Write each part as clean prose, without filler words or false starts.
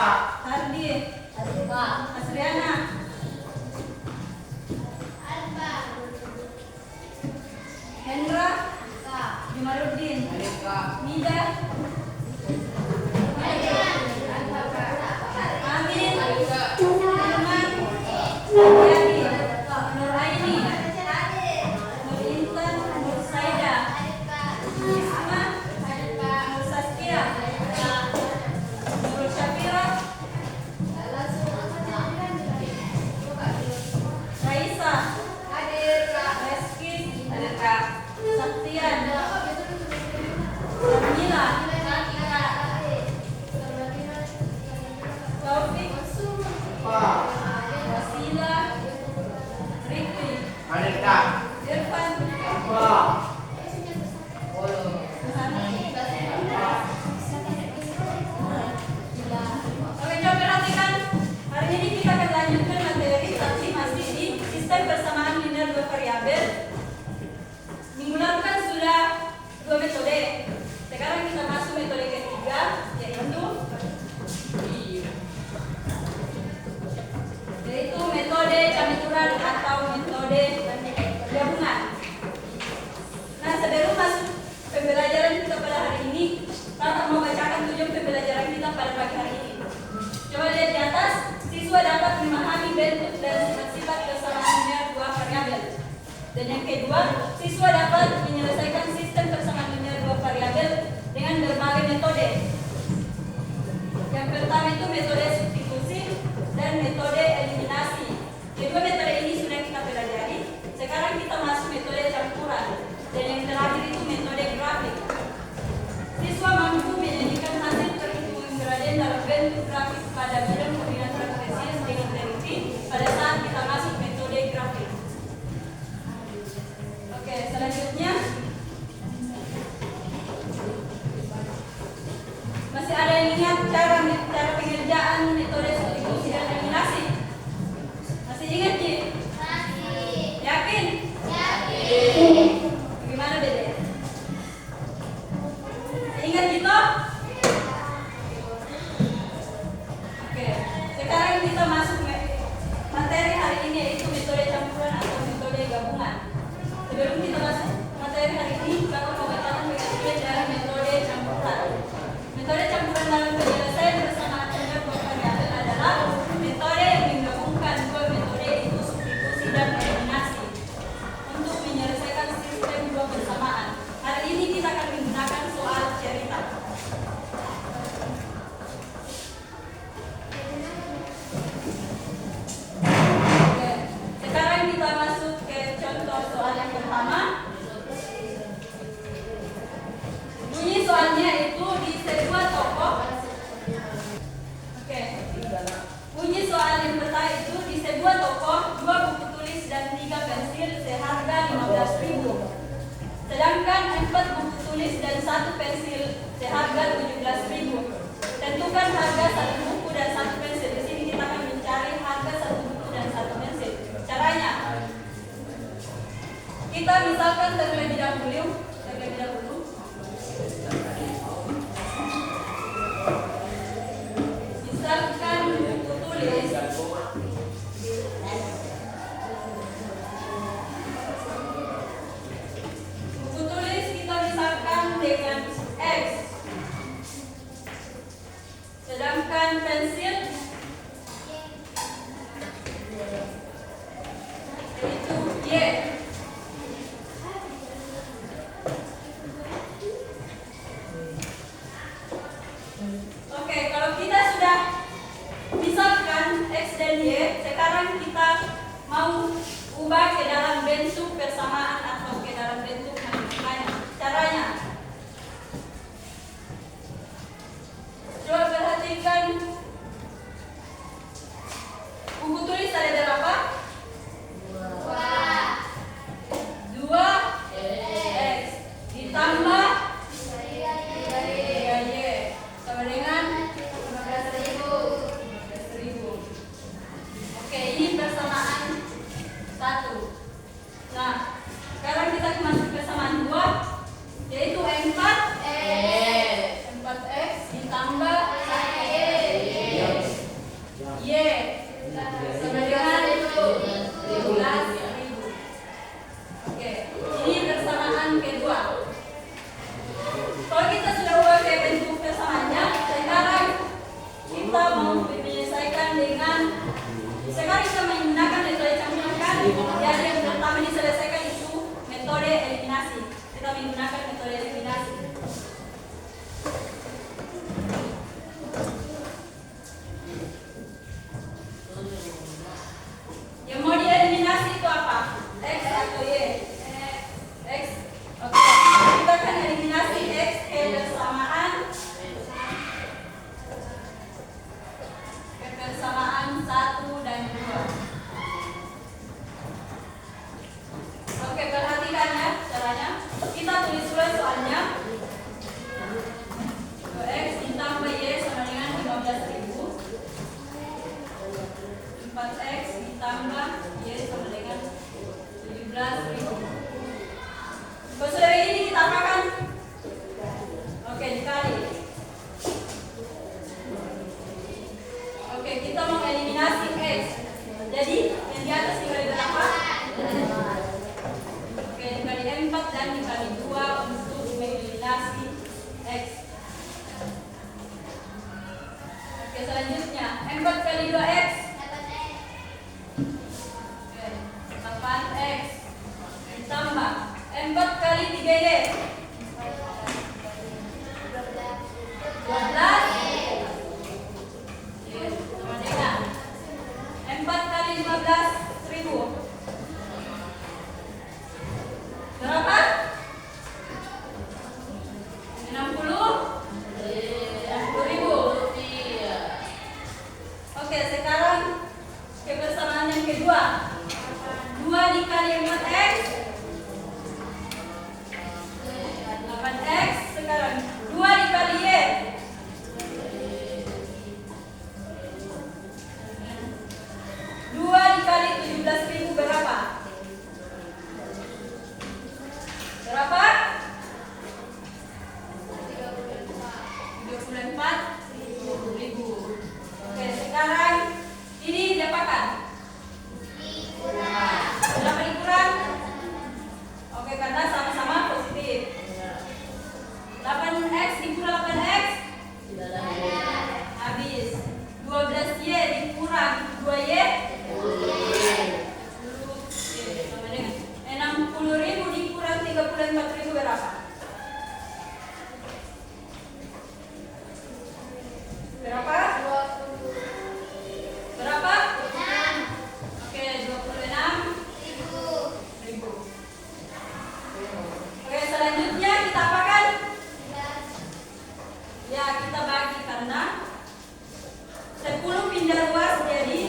Hardi, Asriana, Hendra, Jumaruddin, Nida, Amin, Firman, Yani, Nuraini, Nur Intan, Nur Saida, Isma, Nur Saskia, Nur Syafira, Raisa, Reski, Saktian, Jamila, Taufik, Wasila, Rikri, Irfan, Oke, coba perhatikan. Hari ini kita akan lanjutkan materi tapi masih di sistem persamaan linear dua variabel. Minggu lalu kan sudah dua metode. Sekarang kita masuk metode ketiga, yaitu metode campuran atau metode gabungan. Nah, sebelum masuk pembelajaran kita pada hari ini, Tata mau bacakan tujuan pembelajaran kita pada pagi hari ini. Coba lihat di atas, siswa dapat memahami bentuk dan sifat-sifat persamaan linear dua variabel. Dan yang kedua, siswa dapat menyelesaikan sistem persamaan linear dua variabel dengan berbagai metode. Yang pertama itu metode substitusi dan metode eliminasi. Kedua metode ini sudah kita pelajari. Sekarang kita masuk metode campuran. Dan yang terakhir itu metode grafik. Siswa mampu menyanyikan hasil perhitungan gradien dalam bentuk grafik pada bidang koordinat kartesius dengan teliti pada saat kita masuk metode grafik. Oke, selanjutnya masih ada yang ingat cara pengerjaan metode substitusi dan eliminasi? Masih ingat, Ci? Masih. Yakin? Yakin. Bagaimana, Dede? Ingat gitu? Oke, sekarang kita masuk materi hari ini yaitu metode campuran atau metode gabungan. Sebelum kita masuk materi hari ini, kita akan membacakan cara metode campuran. Metode campuran dalam penyelesaian persamaan linear dua variabel adalah metode yang menggabungkan dua metode itu substitusi dan eliminasi untuk menyelesaikan sistem dua persamaan. Hari ini kita akan menggunakan soal cerita. Oke, sekarang kita masuk ke contoh soal yang pertama. Bunyi soalnya itu di sebuah toko. Oke. Bunyi soal yang pertama itu di sebuah toko 2 buku tulis dan 3 pensil seharga 15.000. Sedangkan 4 buku tulis dan 1 pensil seharga 17.000. Tentukan harga 1 buku dan 1 pensil. Di sini kita akan mencari harga 1 buku dan 1 pensil. Caranya, kita misalkan terlebih dahulu. Misalkan buku tulis kita misalkan dengan X, sedangkan pensil itu Y. Oke, kalau kita sudah misalkan X dan Y, sekarang kita mau ubah ke dalam bentuk persamaan atau ke dalam bentuk lain. Caranya, coba perhatikan buku tulis ada berapa? 2 X ditambah 3Y sama dengan 15.000. Oke, ini persamaan 1. Nah, sekarang kita masuk persamaan 2, yaitu 4X ditambah 1Y. Oke, kita mau eliminasi X. Jadi yang di atas dikali berapa? Oke, dikali 4 dan dikali 2 untuk mengeliminasi X. Oke, selanjutnya 4 kali 2X. Oke, 8X. Tambah 4 kali 3Y. 12. Oke, sama dengan 4 kali 15.000. Berapa? 60.000. Oke, sekarang kebersamaan yang kedua. 2 dikali 4X. 8X. Sekarang 2 dikali Y. 2 dikali 17.000 berapa? Berapa? 34.000. Oke, sekarang ini diapakan? Berapa dikurang? Oke, karena sama-sama positif. 8X dikurang 8X habis. 12Y dikurang 2Y 60.000 dikurang 34.000 berapa? Berapa? Berapa? Oke, 26.000. Oke, selanjutnya kita apakan? Ya, kita bagi karena 10 pindah luas jadi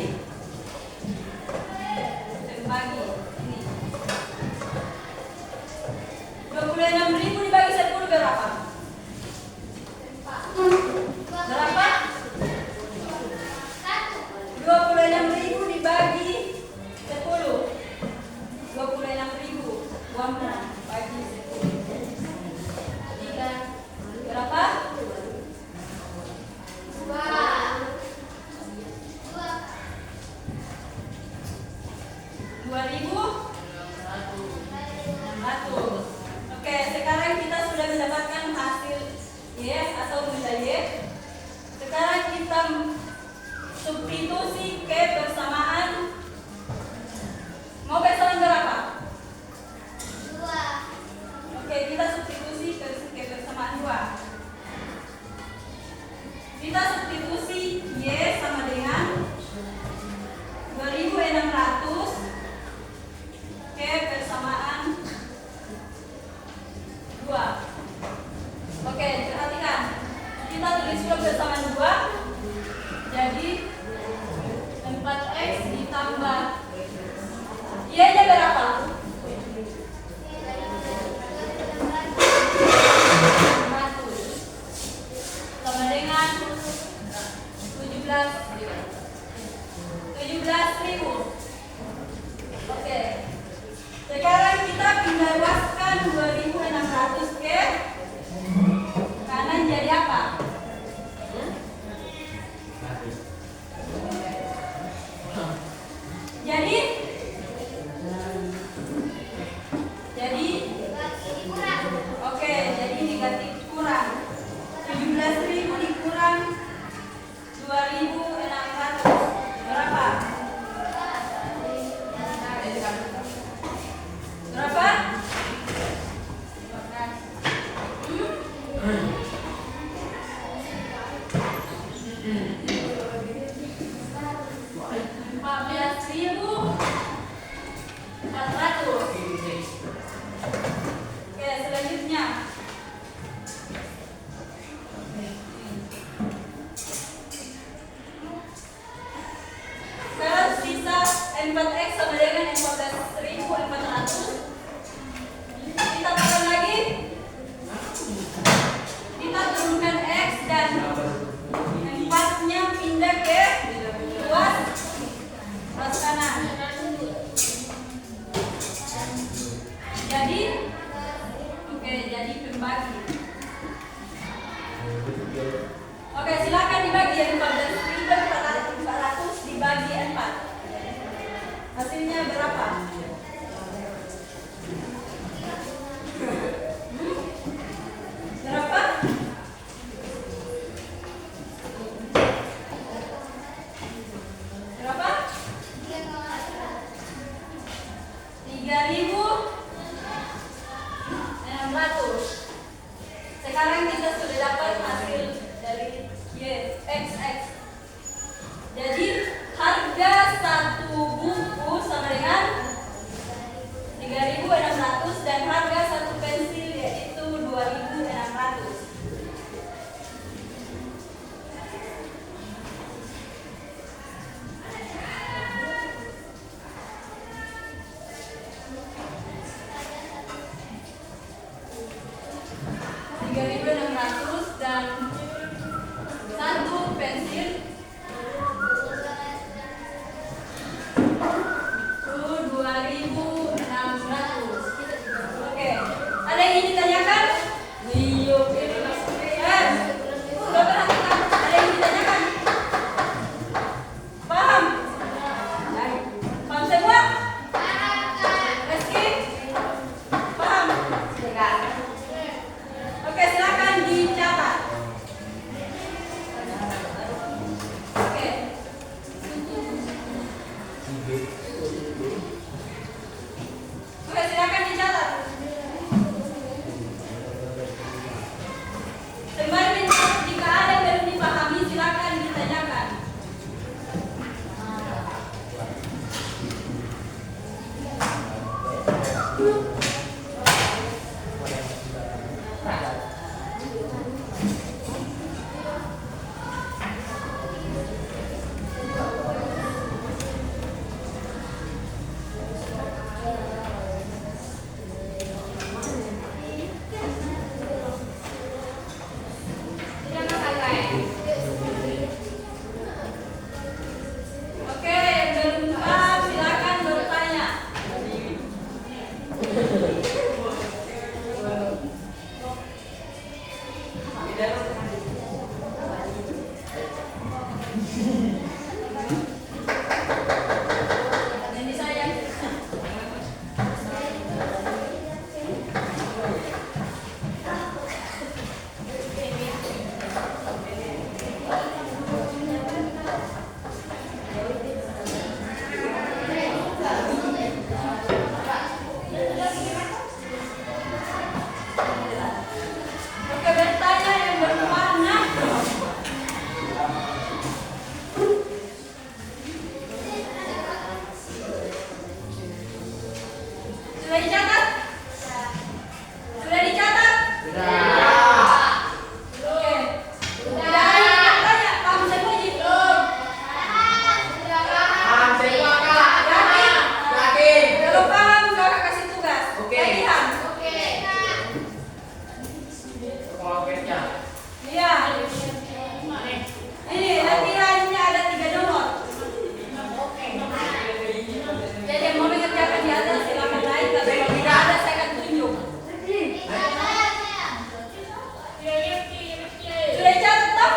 bagi ini. 26.000 dibagi 10 berapa? Berapa? 26.000 dibagi 10. 26.000 uang bagi 10. 3. Berapa? 2.600. Oke, sekarang kita sudah mendapatkan hasil Y atau benda Y. Sekarang kita substitusi ke persamaan. Mau persamaan berapa? 2. Oke, kita substitusi ke persamaan 2. Kita substitusi Y sama dengan 2.600 ke persamaan 2. Oke, perhatikan. Kita tulis dulu persamaan 2. Jadi 4X ditambah Y-nya berapa? 100 sama dengan 17.000. Oke. Sekarang kita pindah luaskan 2.600 ke kanan jadi apa? Jadi oke, jadi negatif kurang 17.000 dikurang 2.600 berapa? Berapa? Oke, selanjutnya sekarang sisa 4X sama dengan 14.400. Kita tambah lagi. Kita turunkan X dan 4-nya XX. Jadi harga satu buku sama dengan 3.600 dan harga satu pensil yaitu 2.600. Dan satu pensil itu 2.600. Oke, ada yang ingin ditanyakan? Iya, ada yang ditanyakan? Paham? Paham semua? Reski? Paham? Oke, silakan dicatat. Oke. Oke, silakan dicatat. Kembali jika ada yang belum dipahami silakan ditanyakan. Oke, yang belum paham silakan bertanya. Ini saya. Oke, bertanya yang berwarna. Sudah dicatat? Sudah dicatat? Oke. Sudah ada yang bertanya? Paham semua ini? Yakin? Kalau paham kakak kasih tugas. Latihan. Iya. Ini latihannya ada 3 nomor. Jadi yang mau mengerjakan di atas silakan naik, tapi kalau tidak ada saya akan tunjuk. Sudah dicatat toh?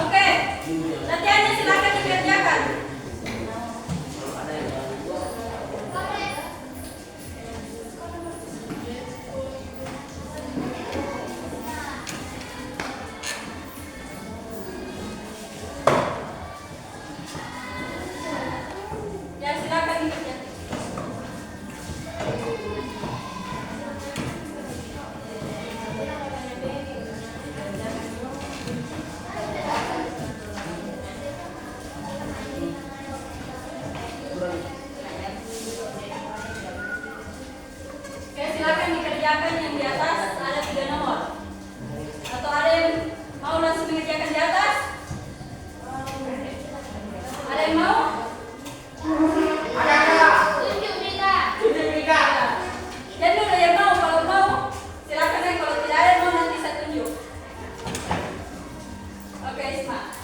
Oke. Latihannya silakan dikerjakan. Ya, silakan dikerjakan. Oke, silakan dikerjakan yang di atas ada 3 nomor. Atau ada yang mau langsung mengerjakan di atas? Ada yang mau? Dan dulu yang mau, kalau mau silakan naik, kalau tidak ada yang mau nanti saya tunjuk. Oke, Isma.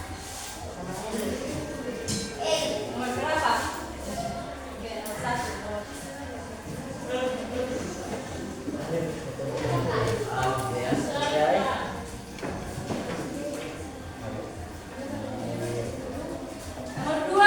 Nomor berapa? Oke, nomor 1. Nomor 2.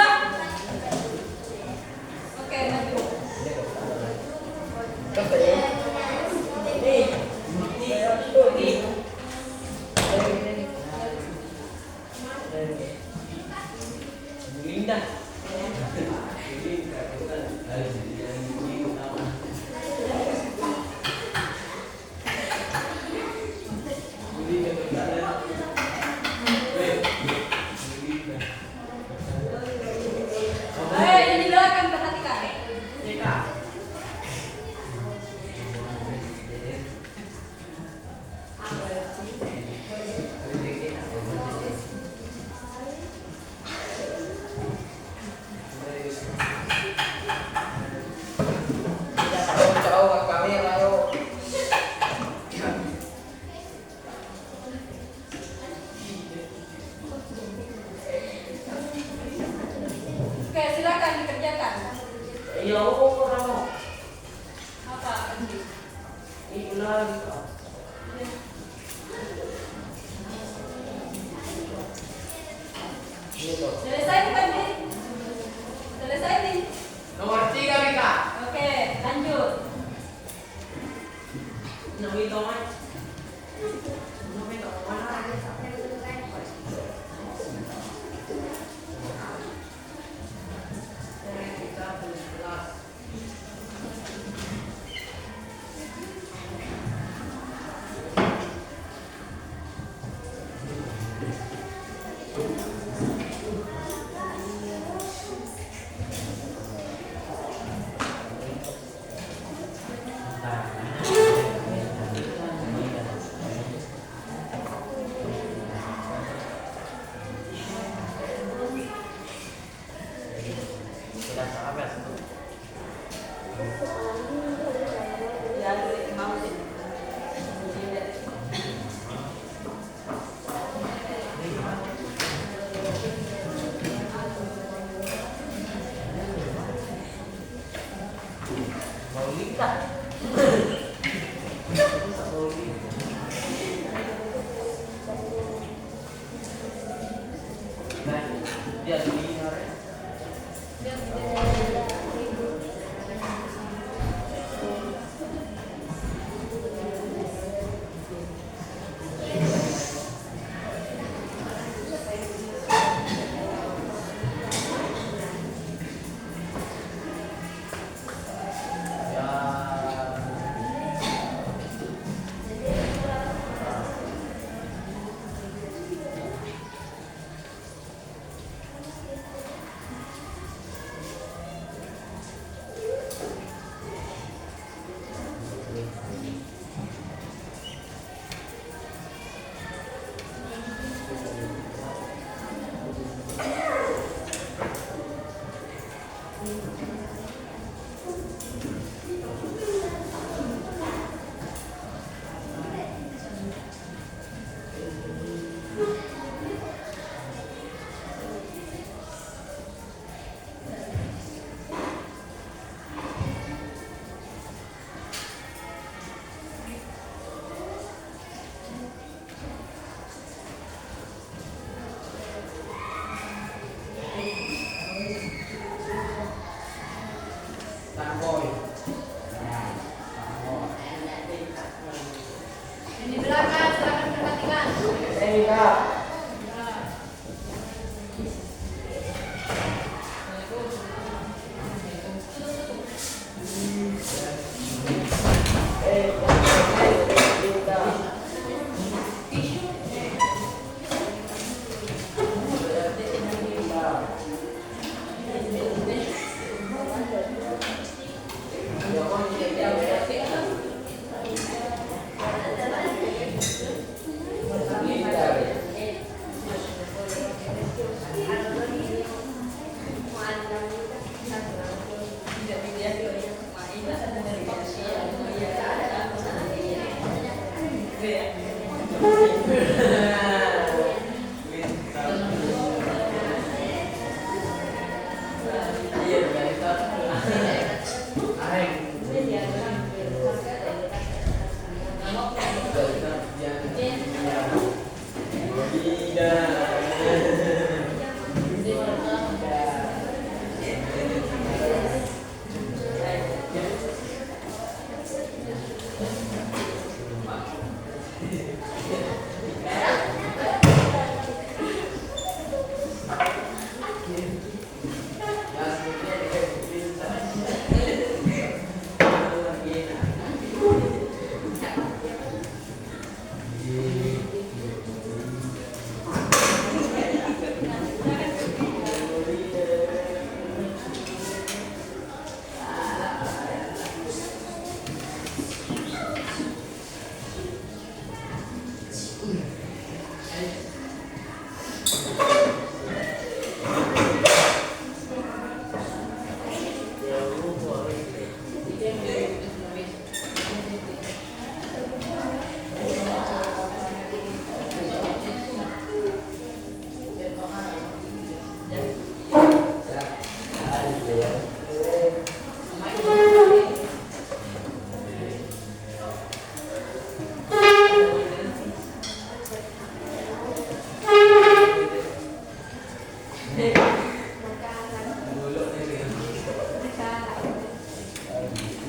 Selesai bukan nih? Selesai nih? Nomor 3 Mika. Oke, lanjut. Ya, mau sih. Di belakang silakan perhatikan.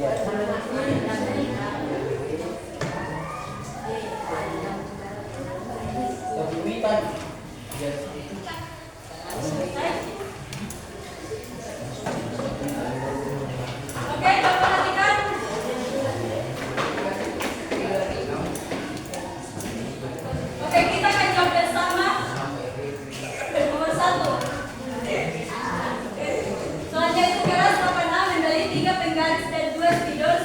Oke, Bapak perhatikan. Oke, kita akan jawab bersama. Nomor 1. Soalnya itu kelas 86 mendali 3 penggaris dan 2 spidol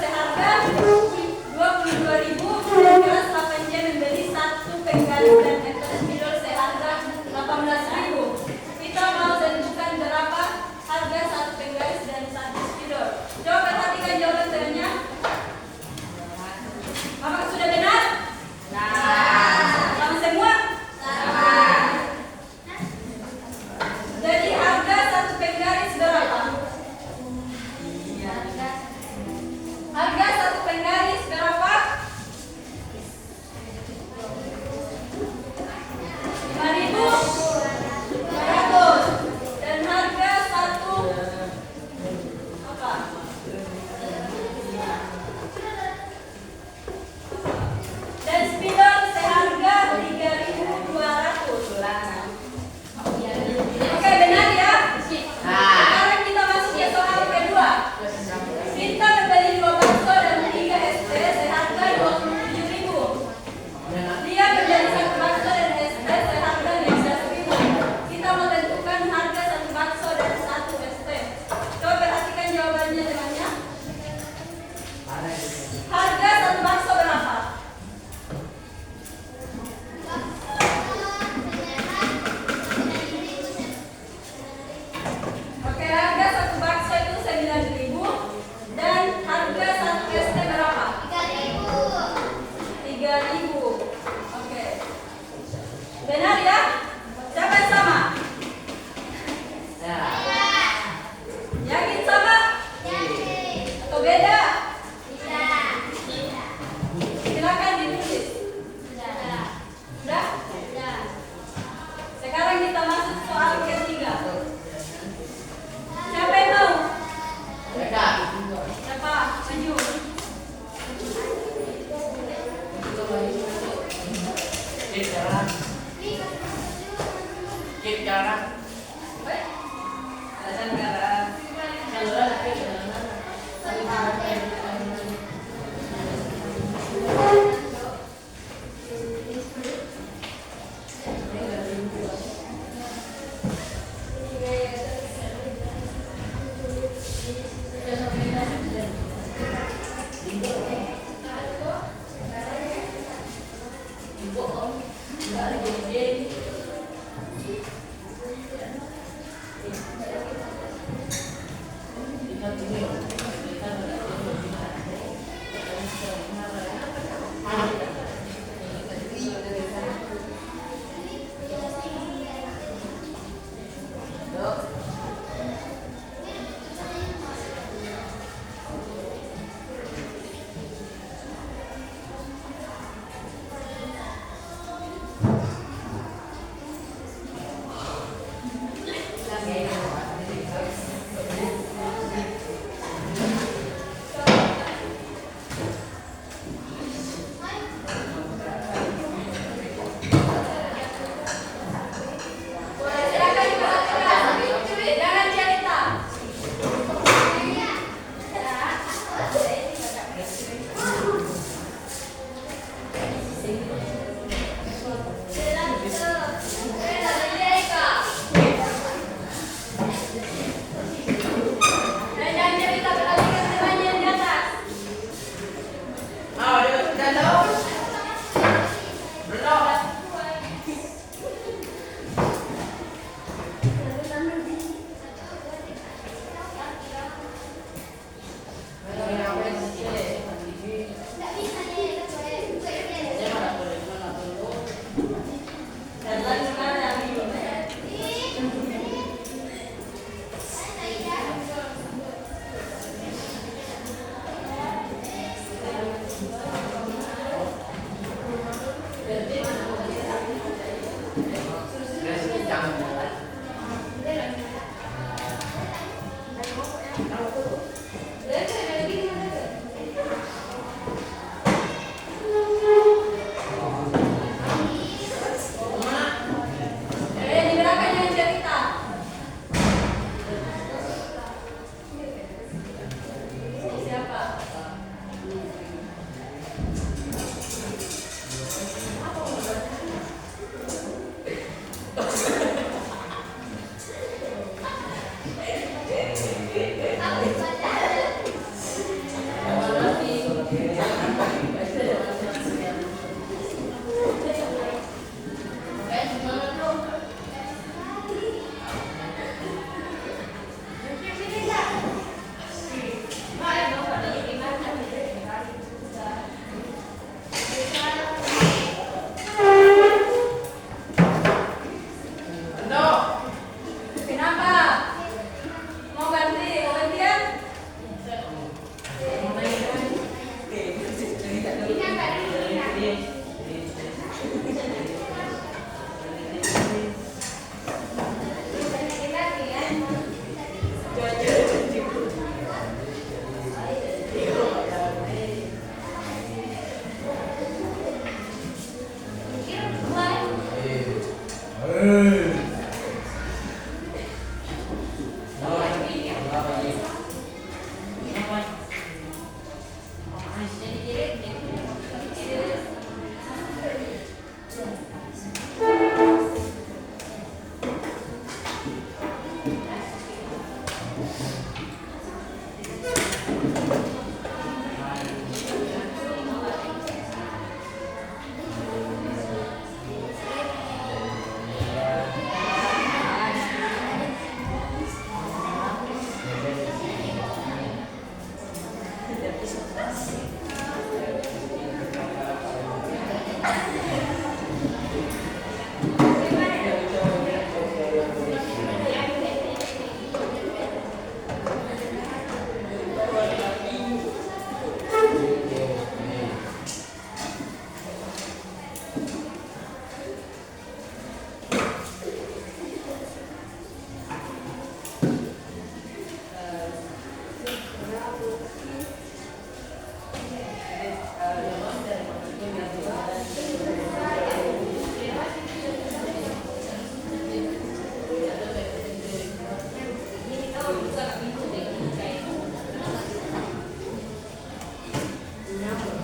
Jadi,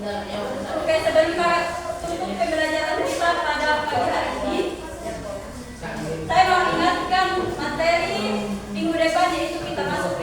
Oke, sebelum kita tutup pembelajaran kita pada pagi hari ini, saya mau ingatkan materi minggu depan, yaitu kita masuk